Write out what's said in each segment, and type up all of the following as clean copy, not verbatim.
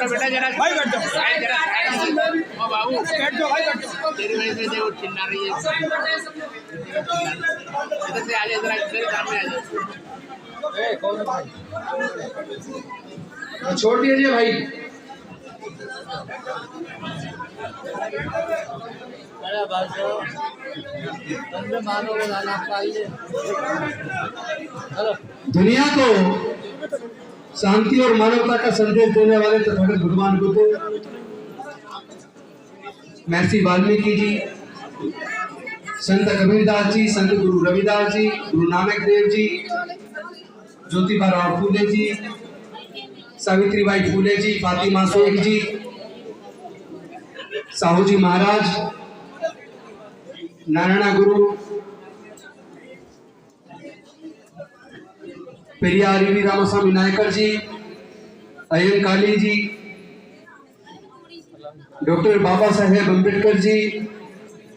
बेटा जरा भाई बैठ जाओ, जरा ओ बाबू बैठ जाओ भाई, बैठ जाओ। तेरी वजह से वो चिल्ला रही है। इधर से आ जा, जरा मेरे सामने आ जा। ए कौन है भाई? छोड़ दीजिए भाई। अरे बस मानो बोलाना चाहिए। दुनिया को शांति और मानवता का संदेश देने वाले तथागत भगवान बुद्ध, महर्षि वाल्मीकि जी, संत कबीरदास जी, संत गुरु रविदास जी, गुरु नानक देव जी, ज्योतिबा राव फूले जी, सावित्रीबाई फूले जी, फातिमा शेख जी, साहू जी महाराज, नारायण गुरु, पेरियार वी रामास्वामी नायकर जी, अय्यंकाली जी, डॉक्टर बाबा साहेब अम्बेडकर जी,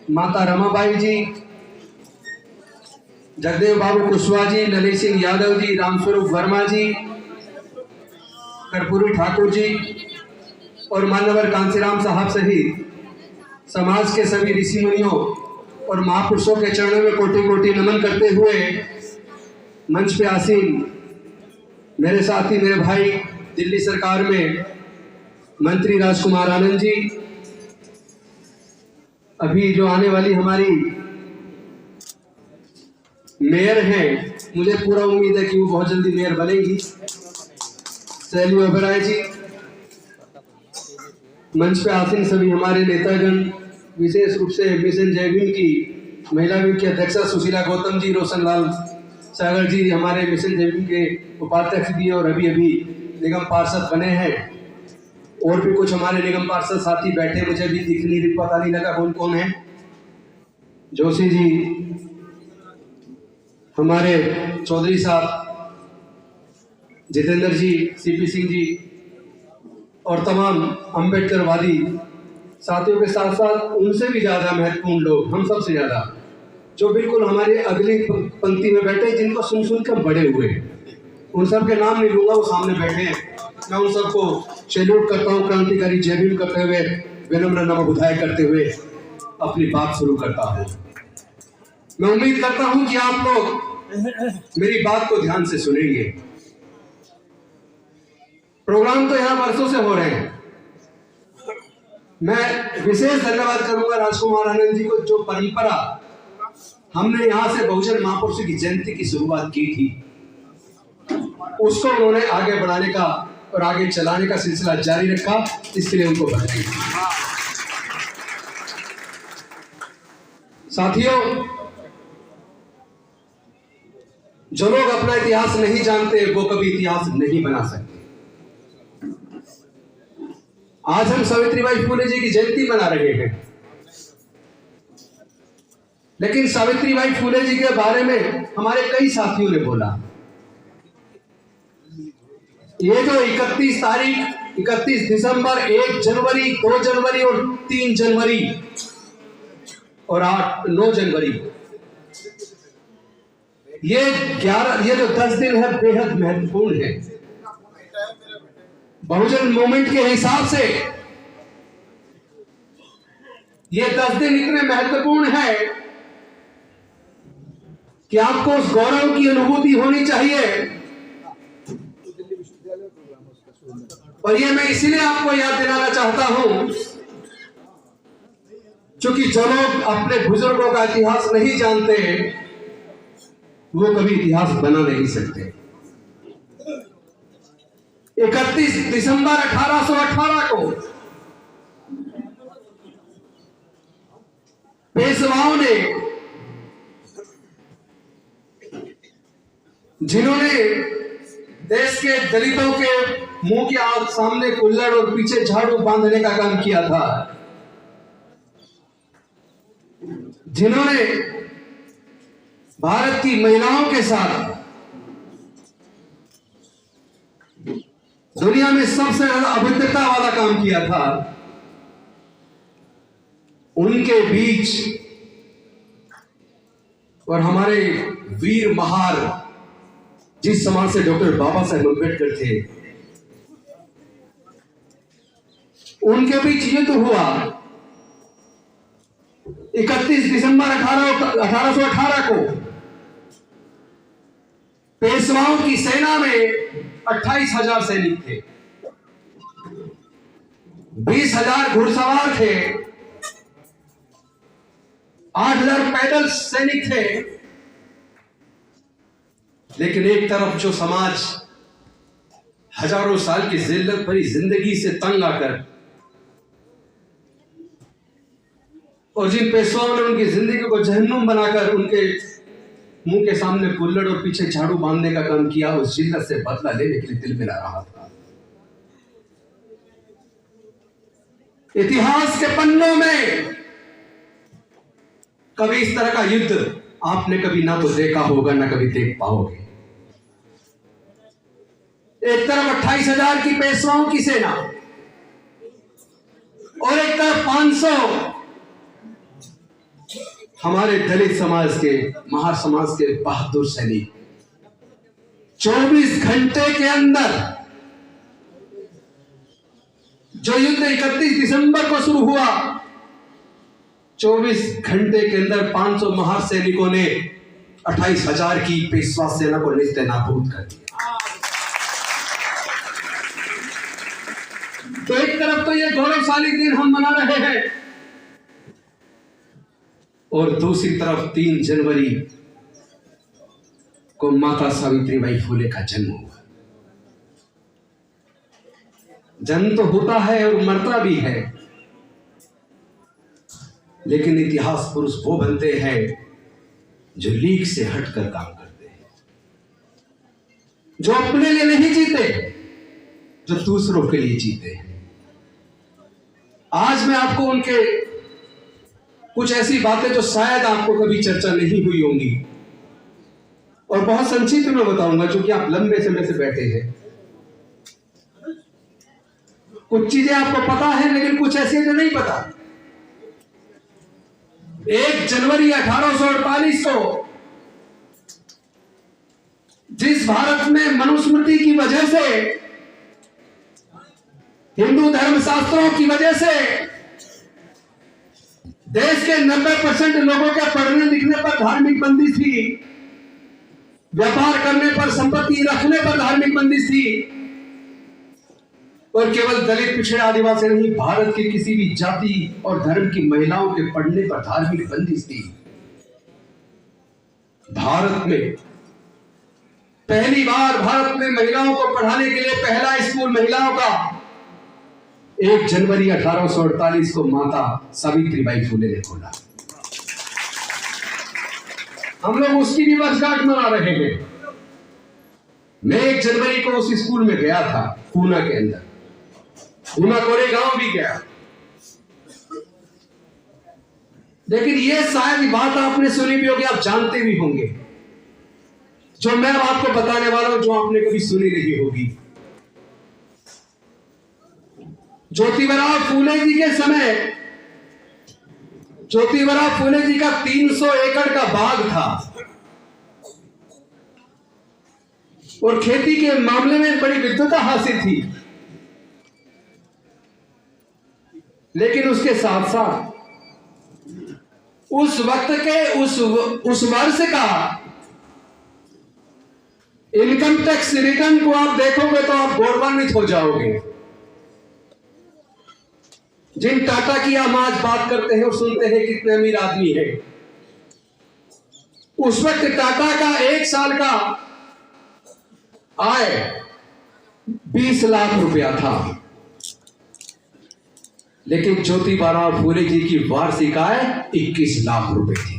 माता रमाबाई जी, जगदेव बाबू कुशवाहा जी, ललित सिंह यादव जी, रामस्वरूप वर्मा जी, कर्पूरी ठाकुर जी और मान्यवर कांसीराम साहब सहित समाज के सभी ऋषि मुनियों और महापुरुषों के चरणों में कोटि कोटि नमन करते हुए मंच पे आसीन मेरे साथी, मेरे भाई, दिल्ली सरकार में मंत्री राजकुमार आनंद जी, अभी जो आने वाली हमारी मेयर हैं, मुझे पूरा उम्मीद है कि वो बहुत जल्दी मेयर बनेगी, शैली ओबेरॉय जी, मंच पे आसीन सभी हमारे नेतागण, विशेष रूप से मिशन जय भीम की महिला विंग की अध्यक्षा सुशीला गौतम जी, रोशन लाल सागर जी हमारे मिशन जय भीम के उपाध्यक्ष भी और अभी अभी निगम पार्षद बने हैं, और भी कुछ हमारे निगम पार्षद साथी बैठे, मुझे भी दिख नहीं पता नहीं लगा कौन कौन है। जोशी जी, हमारे चौधरी साहब, जितेंद्र जी, सीपी सिंह जी और तमाम अम्बेडकरवादी साथियों के साथ साथ उनसे भी ज्यादा महत्वपूर्ण लोग, हम सबसे ज्यादा, जो बिल्कुल हमारे अगली पंक्ति में बैठे, जिनको सुन सुन कर बड़े हुए, उन सब के नाम नहीं लूंगा, वो सामने बैठे हैं। मैं उन सबको सैल्यूट करता हूँ, क्रांतिकारी जय भीम करते हुए, विनम्र नमः बुधाई करते हुए अपनी बात शुरू करता हूँ। मैं उम्मीद करता हूँ कि आप लोग मेरी बात को ध्यान से सुनेंगे। प्रोग्राम तो यहाँ वर्षों से हो रहे हैं। मैं विशेष धन्यवाद करूंगा राजकुमार आनंद जी को, जो परंपरा हमने यहाँ से बहुजन महापुरुषों की जयंती की शुरुआत की थी, उसको उन्होंने आगे बढ़ाने का और आगे चलाने का सिलसिला जारी रखा, इसके लिए उनको बधाई। साथियों, जो लोग अपना इतिहास नहीं जानते वो कभी इतिहास नहीं बना सकते। आज हम सावित्रीबाई फूले जी की जयंती मना रहे हैं, लेकिन सावित्रीबाई फूले जी के बारे में हमारे कई साथियों ने बोला। ये जो 31 तारीख, 31 दिसंबर, 1 जनवरी, 2 जनवरी और 3 जनवरी और 9 जनवरी, ये जो 10 दिन है बेहद महत्वपूर्ण है। बहुजन मूवमेंट के हिसाब से ये 10 दिन इतने महत्वपूर्ण है कि आपको उस गौरव की अनुभूति होनी चाहिए। और ये मैं इसीलिए आपको याद दिलाना चाहता हूं, क्योंकि जो लोग अपने बुजुर्गों का इतिहास नहीं जानते वो कभी इतिहास बना नहीं सकते। 31 दिसंबर 1818 को पेशवाओं ने, जिन्होंने देश के दलितों के मुंह के सामने कुल्हड़ और पीछे झाड़ू बांधने का काम किया था, जिन्होंने भारत की महिलाओं के साथ दुनिया में सबसे ज्यादा अभद्रता वाला काम किया था, उनके बीच और हमारे वीर महार जिस समाज से डॉक्टर बाबा साहेब अम्बेडकर थे, उनके बीच युद्ध हुआ 31 दिसंबर 1818 को। पेशवाओं की सेना में 28,000 सैनिक थे, 20,000 घुड़सवार थे, 8,000 पैदल सैनिक थे। लेकिन एक तरफ जो समाज हजारों साल की जिल्लत भरी जिंदगी से तंग आकर और जिन पेशवाओं ने उनकी जिंदगी को जहन्नुम बनाकर उनके मुंह के सामने कुल्लड़ और पीछे झाड़ू बांधने का काम किया, उस जिल्लत से बदला लेने के लिए दिल मिला रहा था। इतिहास के पन्नों में कभी इस तरह का युद्ध आपने कभी ना तो देखा होगा, ना कभी देख पाओगे। एक तरफ 28,000 की पेशवाओं की सेना और एक तरफ 500 हमारे दलित समाज के, महार समाज के बहादुर सैनिक। 24 घंटे के अंदर जो युद्ध 31 दिसंबर को शुरू हुआ, 24 घंटे के अंदर 500 महार सैनिकों ने 28,000 की पेशवा सेना को निस्ते नाबूद कर दिया। तो एक तरफ तो ये गौरवशाली दिन हम मना रहे हैं और दूसरी तरफ 3 जनवरी को माता सावित्रीबाई फुले का जन्म हुआ। जन्म तो होता है और मरता भी है, लेकिन इतिहास पुरुष वो बनते हैं जो लीक से हटकर काम करते हैं, जो अपने लिए नहीं जीते, जो दूसरों के लिए जीते हैं। आज मैं आपको उनके कुछ ऐसी बातें जो शायद आपको कभी चर्चा नहीं हुई होंगी और बहुत संक्षिप्त में बताऊंगा, क्योंकि आप लंबे समय से बैठे हैं। कुछ चीजें आपको पता है, लेकिन कुछ ऐसी जो नहीं पता। 1 जनवरी 1848 को जिस भारत में मनुस्मृति की वजह से, हिंदू धर्म शास्त्रों की वजह से देश के 90% लोगों के पढ़ने लिखने पर धार्मिक बंदी थी, व्यापार करने पर, संपत्ति रखने पर धार्मिक बंदी थी, और केवल दलित पिछड़े आदिवासी नहीं, भारत के किसी भी जाति और धर्म की महिलाओं के पढ़ने पर धार्मिक बंदिश थी। भारत में पहली बार भारत में महिलाओं को पढ़ाने के लिए पहला स्कूल महिलाओं का 1 जनवरी 1848 को माता सावित्रीबाई फुले ने खोला। हम लोग उसकी भी वर्षगांठ मना रहे हैं। मैं 1 जनवरी को उस स्कूल में गया था, पूना के अंदर, पूना कोरेगांव भी गया। लेकिन ये शायद बात आपने सुनी भी होगी, आप जानते भी होंगे, जो मैं आपको बताने वाला हूं, जो आपने कभी सुनी नहीं होगी। ज्योतिबराव फूले जी के समय, ज्योतिबराव फूले जी का 300 एकड़ का बाग था और खेती के मामले में बड़ी विद्वता हासिल थी। लेकिन उसके साथ साथ उस वक्त के उस वर्ष का इनकम टैक्स रिटर्न को आप देखोगे तो आप गौरवान्वित हो जाओगे। जिन टाटा की हम आज बात करते हैं और सुनते हैं कितने अमीर आदमी है, उस वक्त टाटा का 1 साल का आय 20 लाख रुपया था, लेकिन ज्योतिबराव फूले जी की वार्षिक आय 21 लाख रुपए थी।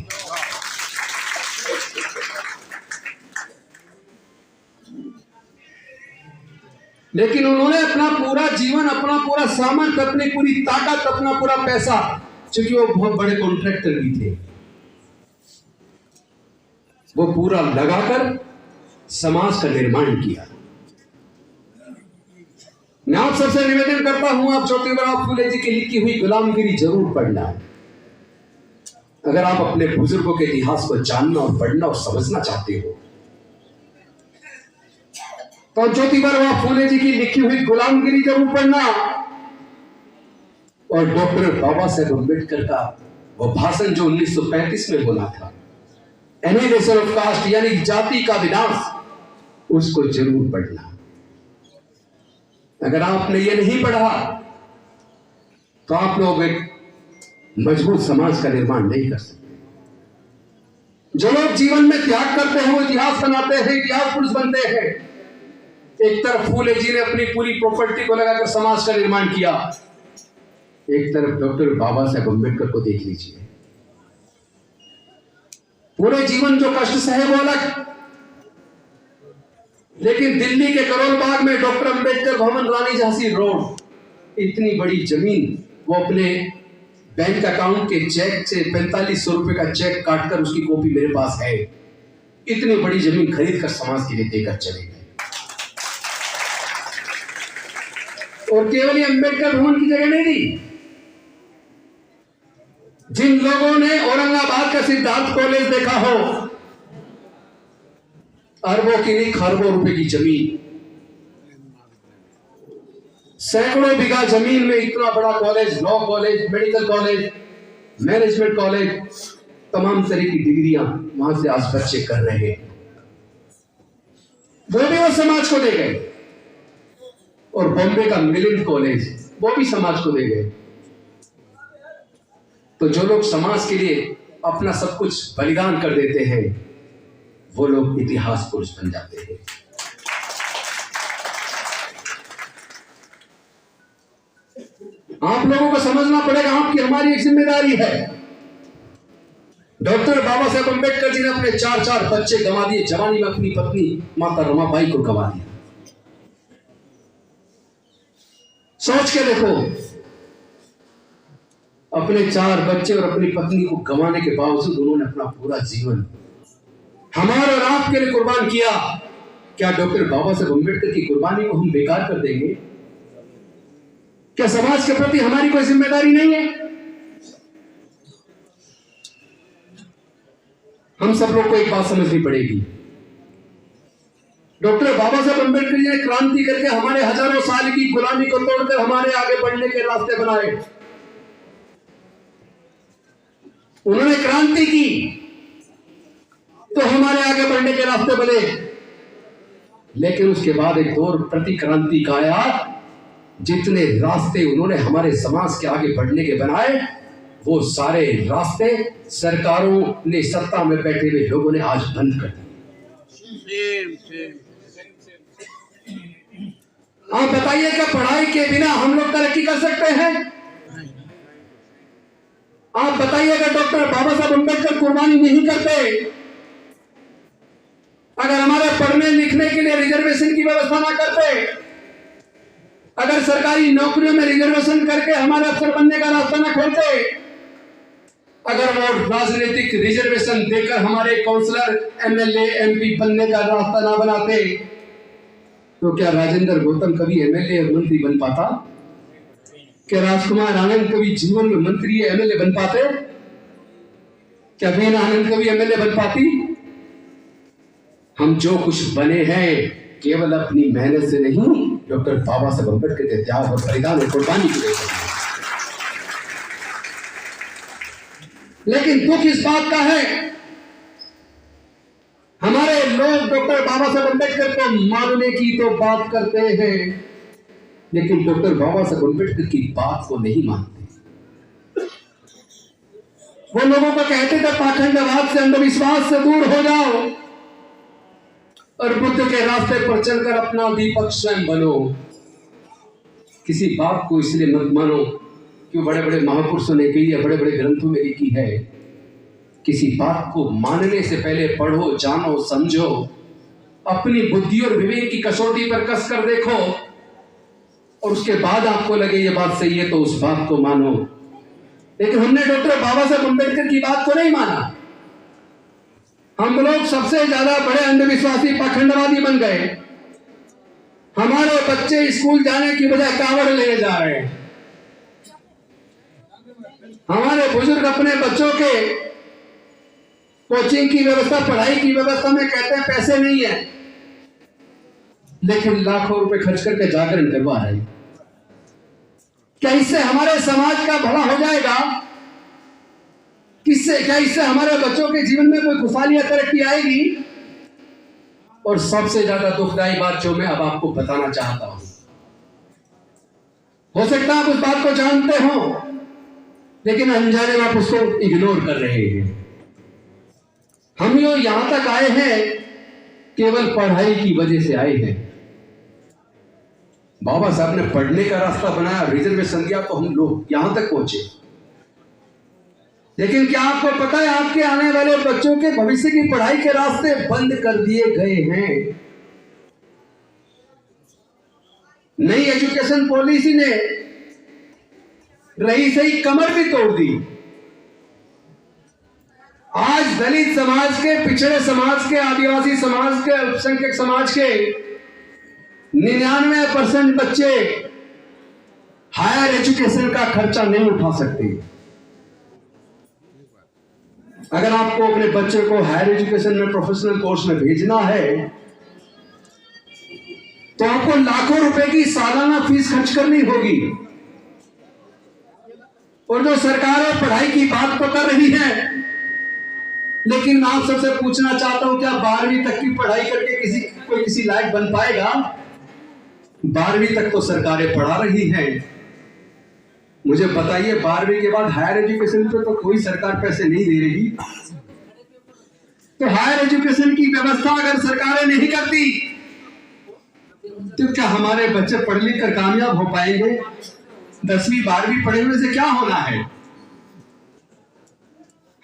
लेकिन उन्होंने अपना पूरा जीवन, अपना पूरा सामर्थ्य, अपनी पूरी ताकत, अपना पूरा पैसा, क्योंकि वो बहुत बड़े कॉन्ट्रैक्टर भी थे, वो पूरा लगाकर समाज का निर्माण किया। मैं आप सबसे निवेदन करता हूं, आप ज्योतिबराव फूले जी की लिखी हुई गुलामगिरी जरूर पढ़ना है। अगर आप अपने बुजुर्गों के इतिहास को जानना और पढ़ना और समझना चाहते हो, तो ज्योतिबा फूले जी की लिखी हुई गुलामगिरी जरूर पढ़ना, और डॉक्टर बाबा साहेब अम्बेडकर का वो भाषण जो 1935 में बोला था, एनिहिलेशन ऑफ कास्ट यानी जाति का विनाश, उसको जरूर पढ़ना। अगर आपने ये नहीं पढ़ा तो आप लोग एक मजबूत समाज का निर्माण नहीं कर सकते। जो लोग जीवन में त्याग करते हैं वो इतिहास बनाते हैं, इतिहास पुरुष बनते हैं। एक तरफ फूले जी ने अपनी पूरी प्रॉपर्टी को लगाकर समाज का निर्माण किया, एक तरफ डॉक्टर बाबा साहेब अम्बेडकर को देख लीजिए, पूरे जीवन जो कष्ट सहे वो अलग, लेकिन दिल्ली के करोल बाग में डॉक्टर अम्बेडकर भवन, रानी झांसी रोड, इतनी बड़ी जमीन वो अपने बैंक अकाउंट के चेक से 4500 रुपए का चेक काटकर, उसकी कॉपी मेरे पास है, इतनी बड़ी जमीन खरीद कर समाज के लिए देकर चले गए। और केवल ये अम्बेडकर भवन की जगह नहीं दी, जिन लोगों ने औरंगाबाद का सिद्धार्थ कॉलेज देखा हो, अरबों की नहीं खरबों रुपए की जमीन, सैकड़ों बीघा जमीन में इतना बड़ा college, law college, medical college, management college, तमाम तरह की डिग्रियां वहां से आज बच्चे कर रहे हैं, वो भी वो समाज को दे गए। और बॉम्बे का मिलिंद कॉलेज, वो भी समाज को दे गए। तो जो लोग समाज के लिए अपना सब कुछ बलिदान कर देते हैं, वो लोग इतिहास पुरुष बन जाते हैं। आप लोगों को समझना पड़ेगा, आपकी हमारी एक जिम्मेदारी है। डॉक्टर बाबा साहेब अम्बेडकर जी ने अपने 4 बच्चे गंवा दिए, जवानी में अपनी पत्नी माता रमाबाई को गंवा दिया। सोच के देखो, अपने 4 बच्चे और अपनी पत्नी को गंवाने के बावजूद उन्होंने अपना पूरा जीवन हमारे और आपके लिए कुर्बान किया। क्या डॉक्टर बाबा साहेब अम्बेडकर की कुर्बानी को हम बेकार कर देंगे? क्या समाज के प्रति हमारी कोई जिम्मेदारी नहीं है? हम सब लोग को एक बात समझनी पड़ेगी, डॉक्टर बाबा साहेब अम्बेडकर जी ने क्रांति करके हमारे हजारों साल की गुलामी को तोड़कर हमारे आगे बढ़ने के रास्ते बनाए। उन्होंने क्रांति की तो हमारे आगे बढ़ने के रास्ते बने, लेकिन उसके बाद एक दौर प्रति क्रांति का आया। जितने रास्ते उन्होंने हमारे समाज के आगे बढ़ने के बनाए, वो सारे रास्ते सरकारों ने, सत्ता में बैठे हुए लोगों ने आज बंद कर दिए। आप बताइए क्या पढ़ाई के बिना हम लोग तरक्की कर सकते हैं? आप बताइएगा डॉक्टर बाबा साहब अम्बेडकर कुर्बानी नहीं करते, अगर हमारे पढ़ने लिखने के लिए रिजर्वेशन की व्यवस्था ना करते, अगर सरकारी नौकरियों में रिजर्वेशन करके हमारे अफसर बनने का रास्ता ना खोलते, अगर वो राजनीतिक रिजर्वेशन देकर हमारे काउंसलर, एमएलए, एमपी बनने का रास्ता ना बनाते, तो क्या राजेंद्र गौतम कभी एमएलए और मंत्री बन पाता? क्या राजकुमार आनंद कभी जीवन में मंत्री या एमएलए बन पाते? क्या वीणा आनंद कभी एमएलए बन पाती? हम जो कुछ बने हैं केवल अपनी मेहनत से नहीं, डॉक्टर बाबा साहब अम्बेडकर के त्याग और बलिदान और कुर्बानी की वजह से। लेकिन दुख इस बात का है, हमारे लोग डॉक्टर बाबा साहब अम्बेडकर को मानने की तो बात करते हैं, लेकिन डॉक्टर बाबा साहब अम्बेडकर की बात को नहीं मानते। वो लोगों को कहते थे पाखंडवाद से, अंधविश्वास से दूर हो जाओ और बुद्ध के रास्ते पर चलकर अपना दीपक स्वयं बनो। किसी बात को इसलिए मत मानो क्यों बड़े बड़े महापुरुषों ने कही है, बड़े बड़े ग्रंथों में लिखी है। किसी बात को मानने से पहले पढ़ो, जानो, समझो, अपनी बुद्धि और विवेक की कसौटी पर कस कर देखो, और उसके बाद आपको लगे ये बात सही है तो उस बात को मानो। लेकिन हमने डॉक्टर बाबा साहब अम्बेडकर की बात को नहीं माना। हम लोग सबसे ज्यादा बड़े अंधविश्वासी पाखंडवादी बन गए। हमारे बच्चे स्कूल जाने की बजाय कावड़ लेने जा रहे हैं। हमारे बुजुर्ग अपने बच्चों के कोचिंग की व्यवस्था, पढ़ाई की व्यवस्था में कहते हैं पैसे नहीं है। लेकिन लाखों रुपए खर्च करके जागरण करवा रहे हैं। क्या इससे हमारे समाज का भला हो जाएगा? क्या इससे हमारे बच्चों के जीवन में कोई खुशहाली या तरक्की आएगी? और सबसे ज्यादा दुखदाई बात जो मैं अब आपको बताना चाहता हूं, हो सकता है आप उस बात को जानते हो, लेकिन अनजाने में आप उसको इग्नोर कर रहे हैं। हम लोग यहां तक आए हैं केवल पढ़ाई की वजह से आए हैं। बाबा साहब ने पढ़ने का रास्ता बनाया, रिजर्वेशन दिया, तो हम लोग यहां तक पहुंचे। लेकिन क्या आपको पता है आपके आने वाले बच्चों के भविष्य की पढ़ाई के रास्ते बंद कर दिए गए हैं। नई एजुकेशन पॉलिसी ने रही सही कमर भी तोड़ दी। आज दलित समाज के, पिछड़े समाज के, आदिवासी समाज के, अल्पसंख्यक समाज के 99% बच्चे हायर एजुकेशन का खर्चा नहीं उठा सकते। अगर आपको अपने बच्चे को हायर एजुकेशन में, प्रोफेशनल कोर्स में भेजना है, तो आपको लाखों रुपए की सालाना फीस खर्च करनी होगी। और जो सरकार पढ़ाई की बात तो कर रही है, लेकिन मैं आप सबसे पूछना चाहता हूं, क्या 12वीं तक की पढ़ाई करके कोई किसी लायक बन पाएगा? 12वीं तक तो सरकारें पढ़ा रही हैं। मुझे बताइए, 12वीं के बाद हायर एजुकेशन पे तो कोई सरकार पैसे नहीं दे रही। तो हायर एजुकेशन की व्यवस्था अगर सरकारें नहीं करती, तो क्या हमारे बच्चे पढ़ लिख कर कामयाब हो पाएंगे? 10वीं 12वीं पढ़े हुए से क्या होना है?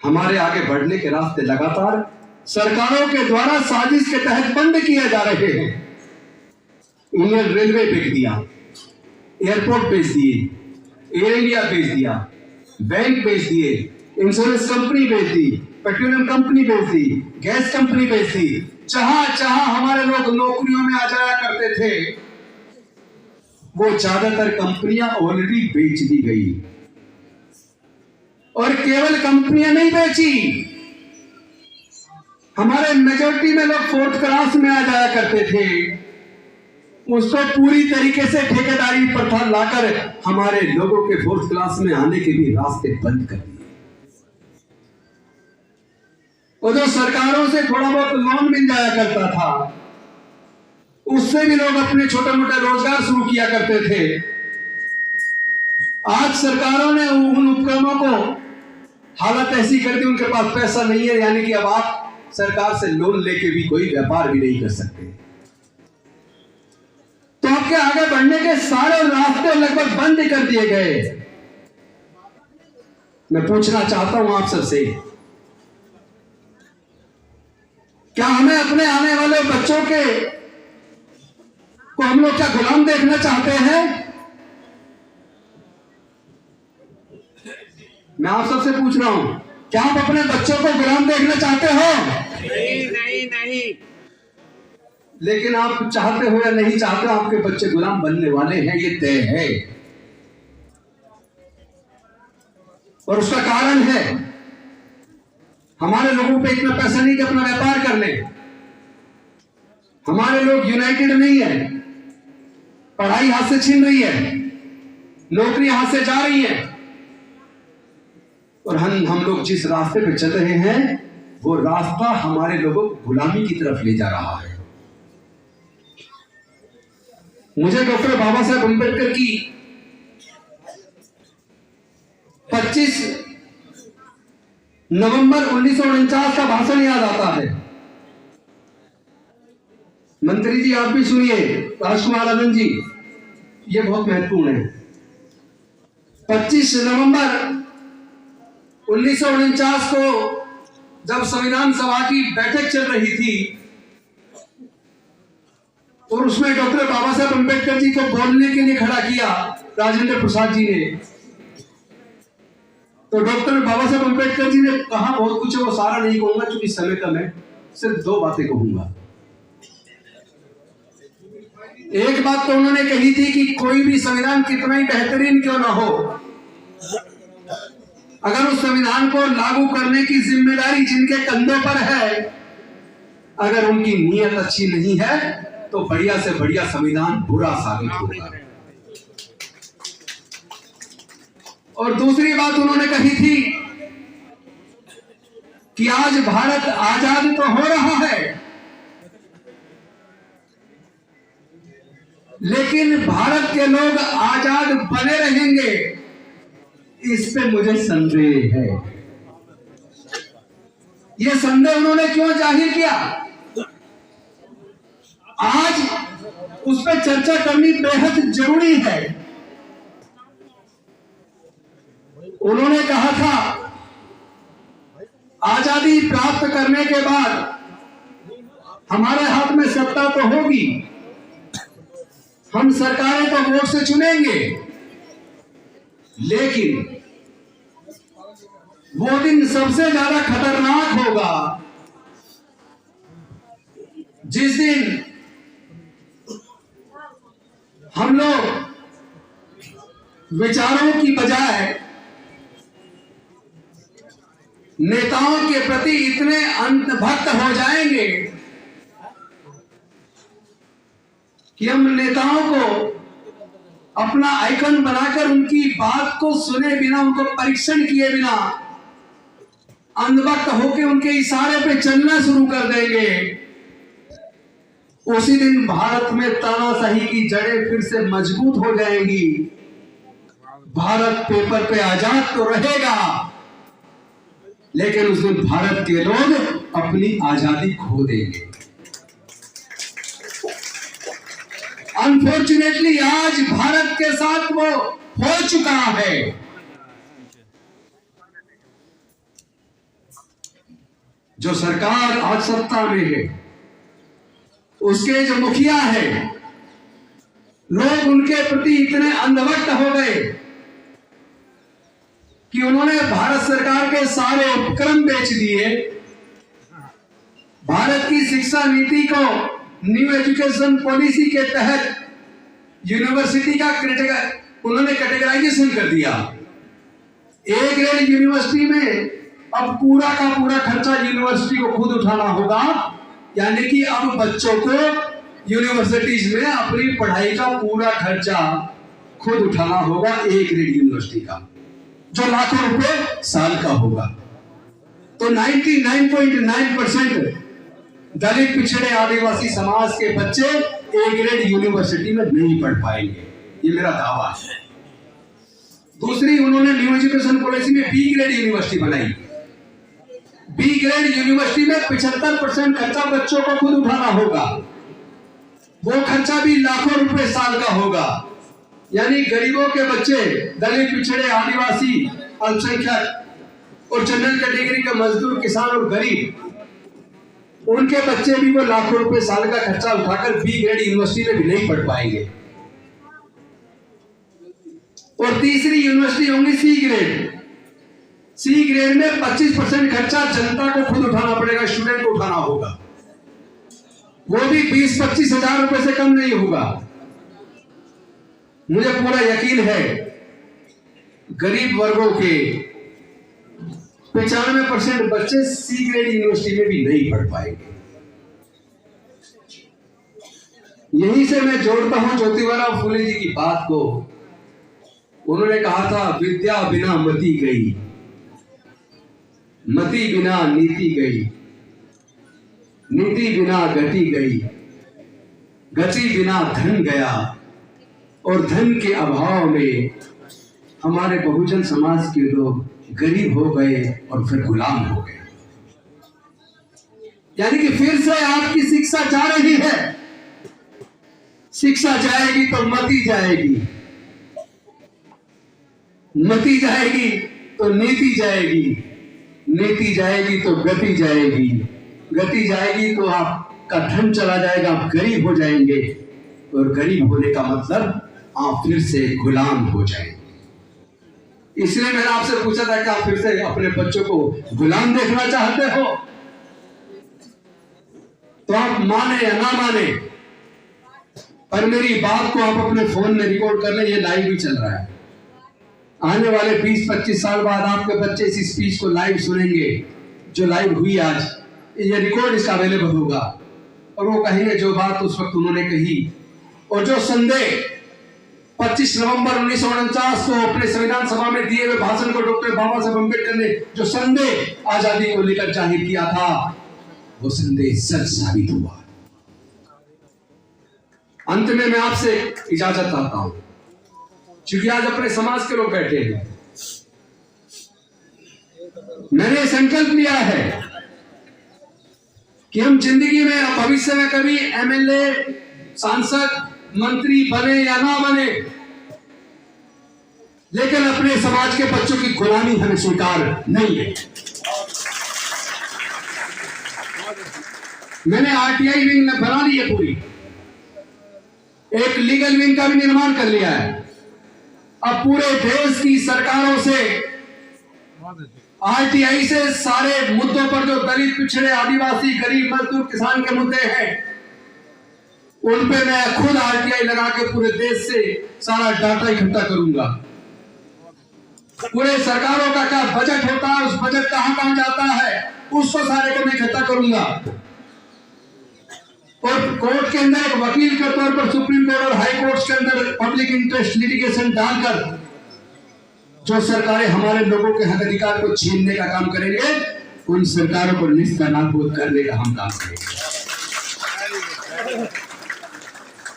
हमारे आगे बढ़ने के रास्ते लगातार सरकारों के द्वारा साजिश के तहत बंद किए जा रहे हैं। उन्हें रेलवे बेच दिया, एयरपोर्ट बेच दिए, एयर इंडिया बेच दिया, बैंक बेच दिए, इंश्योरेंस कंपनी बेच दी, पेट्रोलियम कंपनी बेच दी, गैस कंपनी बेच दी। जहां जहां हमारे लोग नौकरियों में आ जाया करते थे, वो ज्यादातर कंपनियां ऑलरेडी बेच दी गई। और केवल कंपनियां नहीं बेची, हमारे मेजॉरिटी में लोग 4th क्लास में आ जाया करते थे, उसको पूरी तरीके से ठेकेदारी प्रथा लाकर हमारे लोगों के 4th क्लास में आने के भी रास्ते बंद कर दिए। और जो सरकारों से थोड़ा बहुत लोन मिल जाया करता था, उससे भी लोग अपने छोटे मोटे रोजगार शुरू किया करते थे। आज सरकारों ने उन उपक्रमों को हालत ऐसी कर दी, उनके पास पैसा नहीं है, यानी कि अब आप सरकार से लोन लेके भी कोई व्यापार भी नहीं कर सकते। तो आपके आगे बढ़ने के सारे रास्ते लगभग बंद कर दिए गए। मैं पूछना चाहता हूं आप सबसे, क्या हमें अपने आने वाले बच्चों को हम लोग क्या गुलाम देखना चाहते हैं? मैं आप सबसे पूछ रहा हूं, क्या आप अपने बच्चों को गुलाम देखना चाहते हो? नहीं नहीं नहीं। लेकिन आप चाहते हो या नहीं चाहते, आपके बच्चे गुलाम बनने वाले हैं, ये तय है। और उसका कारण है, हमारे लोगों पे इतना पैसा नहीं कि अपना व्यापार कर ले। हमारे लोग यूनाइटेड नहीं है। पढ़ाई हाथ से छीन रही है, नौकरी हाथ से जा रही है, और हम लोग जिस रास्ते पे चल रहे हैं, वो रास्ता हमारे लोगों को गुलामी की तरफ ले जा रहा है। मुझे डॉक्टर बाबा साहेब अम्बेडकर की 25 नवंबर 1949 का भाषण याद आता है। मंत्री जी आप भी सुनिए, राजकुमार आनंद जी, ये बहुत महत्वपूर्ण है। 25 नवंबर 1949 को जब संविधान सभा की बैठक चल रही थी, और उसमें डॉक्टर बाबा साहेब अम्बेडकर जी को बोलने के लिए खड़ा किया राजेंद्र प्रसाद जी ने, तो डॉक्टर बाबा साहेब अम्बेडकर जी ने कहा बहुत कुछ है, वो सारा नहीं कहूंगा क्योंकि समय कम है, सिर्फ 2 बातें कहूंगा। एक बात तो उन्होंने कही थी कि कोई भी संविधान कितना ही बेहतरीन क्यों ना हो, अगर उस संविधान को लागू करने की जिम्मेदारी जिनके कंधों पर है, अगर उनकी नीयत अच्छी नहीं है तो बढ़िया से बढ़िया संविधान बुरा साबित होगा। और दूसरी बात उन्होंने कही थी कि आज भारत आजाद तो हो रहा है, लेकिन भारत के लोग आजाद बने रहेंगे, इस पे मुझे संदेह है। यह संदेह उन्होंने क्यों जाहिर किया? आज उस पर चर्चा करनी बेहद जरूरी है। उन्होंने कहा था आजादी प्राप्त करने के बाद हमारे हाथ में सत्ता तो होगी, हम सरकारें तो वोट से चुनेंगे, लेकिन वो दिन सबसे ज्यादा खतरनाक होगा जिस दिन हम लोग विचारों की बजाय नेताओं के प्रति इतने अंधभक्त हो जाएंगे कि हम नेताओं को अपना आइकन बनाकर उनकी बात को सुने बिना, उनको परीक्षण किए बिना अंधभक्त होकर उनके इशारे पे चलना शुरू कर देंगे। उसी दिन भारत में तानाशाही की जड़ें फिर से मजबूत हो जाएंगी। भारत पेपर पे आजाद तो रहेगा, लेकिन उस दिन भारत के लोग अपनी आजादी खो देंगे। अनफॉर्चुनेटली आज भारत के साथ वो हो चुका है। जो सरकार आज सत्ता में है, उसके जो मुखिया है, लोग उनके प्रति इतने अंधभक्त हो गए कि उन्होंने भारत सरकार के सारे उपक्रम बेच दिए। भारत की शिक्षा नीति को न्यू एजुकेशन पॉलिसी के तहत यूनिवर्सिटी का उन्होंने कैटेगराइजेशन कर दिया। ए ग्रेड यूनिवर्सिटी में अब पूरा का पूरा खर्चा यूनिवर्सिटी को खुद उठाना होगा, यानी कि अब बच्चों को यूनिवर्सिटीज में अपनी पढ़ाई का पूरा खर्चा खुद उठाना होगा। ए ग्रेड यूनिवर्सिटी का जो लाखों रुपए साल का होगा। तो 99.9% दलित, पिछड़े, आदिवासी समाज के बच्चे ए ग्रेड यूनिवर्सिटी में नहीं पढ़ पाएंगे, ये मेरा दावा है। दूसरी, उन्होंने न्यू एजुकेशन पॉलिसी में बी ग्रेड यूनिवर्सिटी बनाई। बी ग्रेड यूनिवर्सिटी में 75% खर्चा बच्चों को खुद उठाना होगा। वो खर्चा भी लाखों रुपए साल का होगा, यानी गरीबों के बच्चे, दलित, पिछड़े, आदिवासी, अल्पसंख्यक और जनरल कैटेगरी के मजदूर, किसान और गरीब, उनके बच्चे भी वो लाखों रुपए साल का खर्चा उठाकर बी ग्रेड यूनिवर्सिटी में भी नहीं पढ़ पाएंगे। और तीसरी यूनिवर्सिटी होंगी सी ग्रेड। सी ग्रेड में 25% खर्चा जनता को खुद उठाना पड़ेगा, स्टूडेंट को उठाना होगा। वो भी 20-25 हजार रुपए से कम नहीं होगा। मुझे पूरा यकीन है गरीब वर्गों के 95% बच्चे सी ग्रेड यूनिवर्सिटी में भी नहीं पढ़ पाएंगे। यहीं से मैं जोड़ता हूं ज्योतिबा फुले जी की बात को। उन्होंने कहा था, विद्या बिना मति गई, मति बिना नीति गई, नीति बिना गति गई, गति बिना धन गया, और धन के अभाव में हमारे बहुजन समाज के लोग गरीब हो गए और फिर गुलाम हो गए। यानी कि फिर से आपकी शिक्षा जा रही है। शिक्षा जाएगी तो मति जाएगी, मति जाएगी तो नीति जाएगी, नीति जाएगी तो गति जाएगी, गति जाएगी तो आपका धन चला जाएगा, आप गरीब हो जाएंगे, और गरीब होने का मतलब आप फिर से गुलाम हो जाएंगे। इसलिए मैंने आपसे पूछा था कि आप फिर से अपने बच्चों को गुलाम देखना चाहते हो, तो आप माने या ना माने, पर मेरी बात को आप अपने फोन में रिकॉर्ड कर लें, ये लाइव भी चल रहा है। आने वाले 20-25 साल बाद आपके बच्चे इस स्पीच को लाइव सुनेंगे जो लाइव हुई आज, ये रिकॉर्ड इसका अवेलेबल होगा। और वो कहेंगे जो बात उस वक्त उन्होंने कही। और जो संदेह 25 नवंबर 1949 को अपने संविधान सभा में दिए हुए भाषण को डॉक्टर बाबा साहब अम्बेडकर ने जो संदेह आजादी को लेकर जाहिर किया था, वो संदेह सच साबित हुआ। अंत में मैं आपसे इजाजत चाहता हूं, क्योंकि आज अपने समाज के लोग बैठे हैं। मैंने संकल्प लिया है कि हम जिंदगी में और भविष्य में कभी एमएलए, सांसद, मंत्री बने या ना बने, लेकिन अपने समाज के बच्चों की गुलामी हमें स्वीकार नहीं है। मैंने आरटीआई विंग बना ली है, पूरी एक लीगल विंग का भी निर्माण कर लिया है। अब पूरे देश की सरकारों से आरटीआई से सारे मुद्दों पर, जो दलित, पिछड़े, आदिवासी, गरीब, मजदूर, किसान के मुद्दे हैं, उन पे मैं खुद आरटीआई लगा के पूरे देश से सारा डाटा इकट्ठा करूंगा। पूरे सरकारों का क्या बजट होता है, उस बजट कहां जाता है, उसको सारे को मैं इकट्ठा करूंगा। और कोर्ट के अंदर एक वकील के तौर पर सुप्रीम कोर्ट और हाई कोर्ट के अंदर पब्लिक इंटरेस्ट लिटिगेशन डालकर जो सरकारें हमारे लोगों के हक अधिकार को छीनने का काम करेंगे, उन सरकारों को निस्तानाबूद करने का हम काम करेंगे।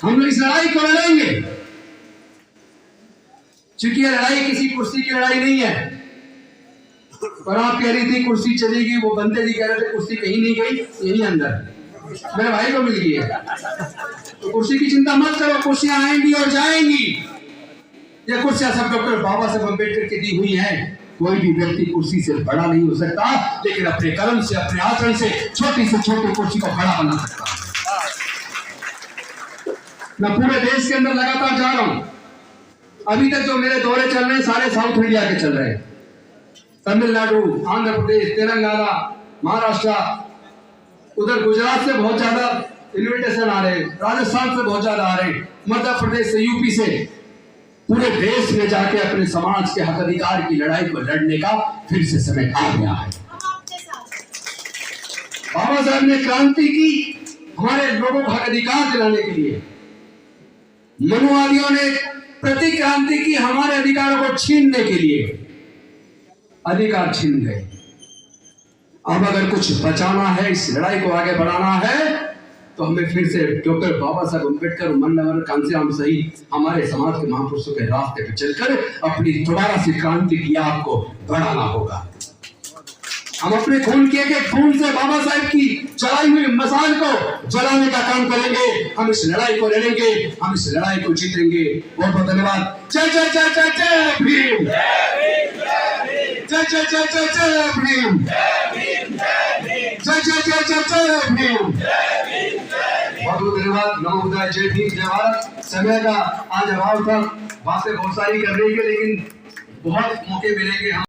हम लोग इस लड़ाई को लड़ेंगे, क्योंकि यह लड़ाई किसी कुर्सी की लड़ाई नहीं है। और आप कह रही थी कुर्सी चलेगी, वो बंदे जी कह रहे थे कुर्सी कहीं नहीं गई, यही अंदर मेरे भाई को मिल गई है। तो कुर्सी की चिंता मत करो, कुर्सियां आएंगी और जाएंगी। ये कुर्सियां सब डॉक्टर बाबा साहब अम्बेडकर की दी हुई हैं। कोई भी व्यक्ति कुर्सी से बड़ा नहीं हो सकता, लेकिन अपने कर्म से, अपने आचरण से छोटी से छोटी कुर्सी को बड़ा बना सकता है। मैं पूरे देश के अंदर लगातार जा रहा हूं। अभी तक जो मेरे दौरे चल रहे हैं सारे साउथ इंडिया के चल रहे हैं। तमिलनाडु, आंध्र प्रदेश, तेलंगाना, महाराष्ट्र, उधर गुजरात से बहुत ज्यादा इन्विटेशन आ रहे हैं, राजस्थान से बहुत ज्यादा आ रहे हैं, मध्य प्रदेश से, यूपी से। पूरे देश में जाके अपने समाज के हक अधिकार की लड़ाई को लड़ने का फिर से समय आ गया है। बाबा साहब ने क्रांति की हमारे लोगों को हक अधिकार दिलाने के लिए। मनुवादियों ने प्रति क्रांति की हमारे अधिकारों को छीनने के लिए। अधिकार छीन गए। अब अगर कुछ बचाना है, इस लड़ाई को आगे बढ़ाना है, तो हमें फिर से डॉक्टर बाबा साहब अम्बेडकर, मन्नावरम कांसीराम सहित हमारे समाज के महापुरुषों के रास्ते पर चलकर अपनी दोबारा से क्रांति की आग को बढ़ाना होगा। हम अपने खून के एक खून से बाबा साहब की जलाई हुई मशाल को जलाने का काम करेंगे। हम इस लड़ाई को लड़ेंगे, हम इस लड़ाई को जीतेंगे। बहुत बहुत धन्यवाद। जय जय जय जय जय भीम, जय जय जय जय जय भीम, जय जय जय जय जय भीम। बहुत बहुत धन्यवाद। नमो बुद्धाय, जय भीम, जय भारत। समय का आज अभाव था, बातें बहुत सारी कर रही है, लेकिन बहुत मौके मिलेंगे।